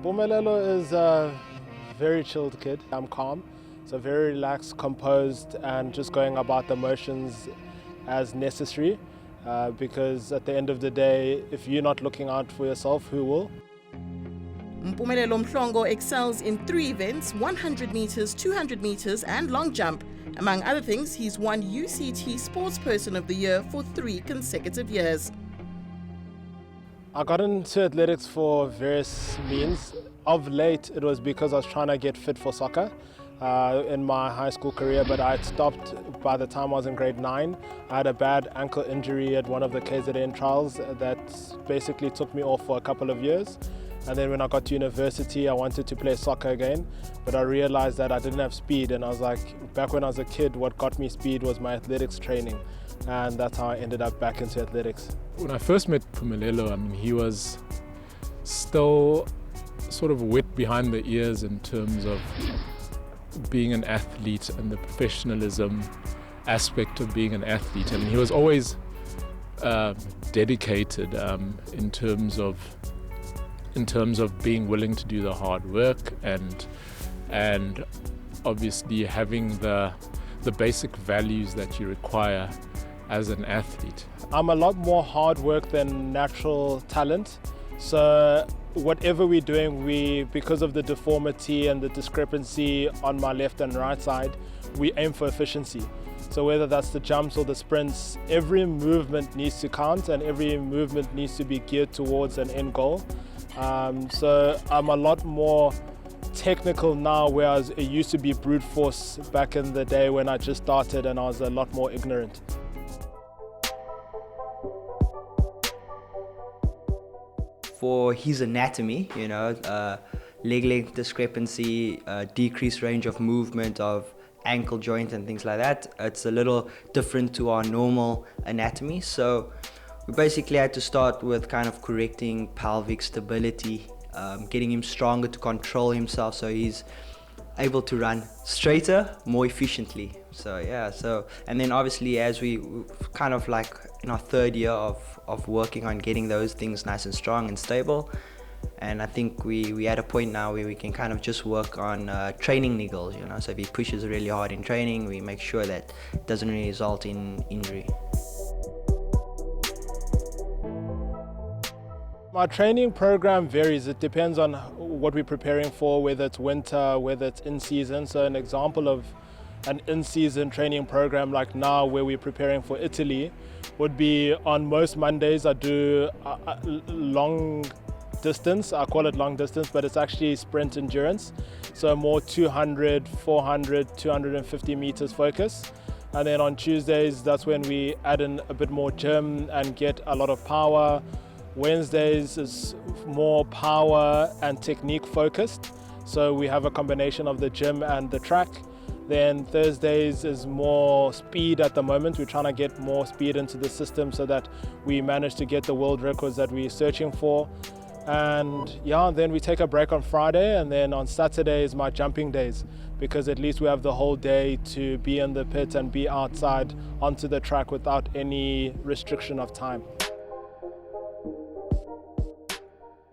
Mpumelelo is a very chilled kid. I'm calm, so very relaxed, composed, and just going about the motions as necessary. Because at the end of the day, if you're not looking out for yourself, who will? Mpumelelo Mhlongo excels in 3 events: 100 meters, 200 meters, and long jump. Among other things, he's won UCT Sportsperson of the Year for 3 consecutive years. I got into athletics for various means. Of late, it was because I was trying to get fit for soccer in my high school career, but I had stopped by the time I was in grade 9. I had a bad ankle injury at one of the KZN trials that basically took me off for a couple of years. And then when I got to university, I wanted to play soccer again, but I realized that I didn't have speed. And I was like, back when I was a kid, what got me speed was my athletics training. And that's how I ended up back into athletics. When I first met Mpumelelo, he was still sort of wet behind the ears in terms of being an athlete and the professionalism aspect of being an athlete. He was always dedicated in terms of being willing to do the hard work and obviously having the basic values that you require as an athlete. I'm a lot more hard work than natural talent. So whatever we're doing, because of the deformity and the discrepancy on my left and right side, we aim for efficiency. So whether that's the jumps or the sprints, every movement needs to count and every movement needs to be geared towards an end goal. So I'm a lot more technical now, whereas it used to be brute force back in the day when I just started and I was a lot more ignorant. For his anatomy, leg length discrepancy, decreased range of movement of ankle joint and things like that, it's a little different to our normal anatomy. So we basically had to start with kind of correcting pelvic stability, getting him stronger to control himself so he's able to run straighter, more efficiently. And then obviously as we kind of like in our 3rd year of working on getting those things nice and strong and stable, and I think we at a point now where we can kind of just work on training niggles, so if he pushes really hard in training, we make sure that it doesn't really result in injury. My training program varies. It depends on what we're preparing for, whether it's winter, whether it's in season. So an example of an in-season training program like now where we're preparing for Italy would be on most Mondays I do a long distance. I call it long distance, but it's actually sprint endurance. So more 200, 400, 250 meters focus. And then on Tuesdays, that's when we add in a bit more gym and get a lot of power. Wednesdays is more power and technique focused. So we have a combination of the gym and the track. Then Thursdays is more speed at the moment. We're trying to get more speed into the system so that we manage to get the world records that we're searching for. And then we take a break on Friday, and then on Saturday is my jumping days, because at least we have the whole day to be in the pit and be outside onto the track without any restriction of time.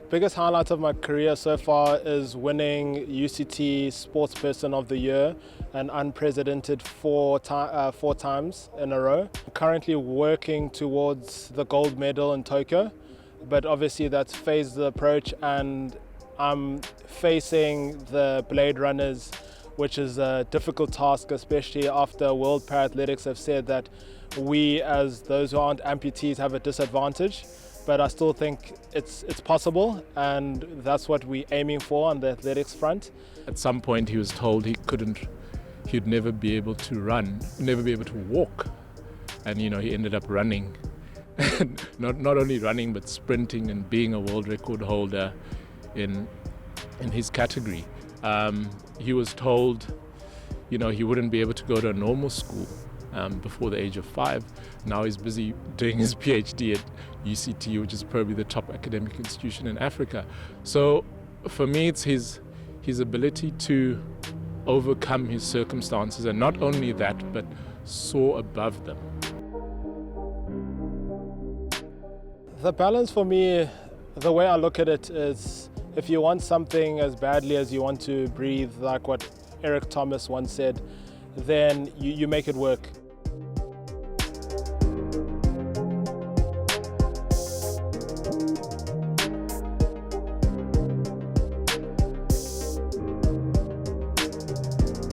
Biggest highlight of my career so far is winning UCT Sportsperson of the Year, an unprecedented 4 times in a row. I'm currently working towards the gold medal in Tokyo, but obviously that's phased approach, and I'm facing the Blade Runners, which is a difficult task, especially after World Parathletics have said that we, as those who aren't amputees, have a disadvantage. But I still think it's possible, and that's what we're aiming for on the athletics front. At some point he was told he'd never be able to run, never be able to walk. And he ended up running. not only running, but sprinting and being a world record holder in his category. He was told, he wouldn't be able to go to a normal school before the age of 5. Now he's busy doing his PhD at UCT, which is probably the top academic institution in Africa. So for me, it's his ability to overcome his circumstances, and not only that, but soar above them. The balance for me, the way I look at it is, if you want something as badly as you want to breathe, like what Eric Thomas once said, then you make it work.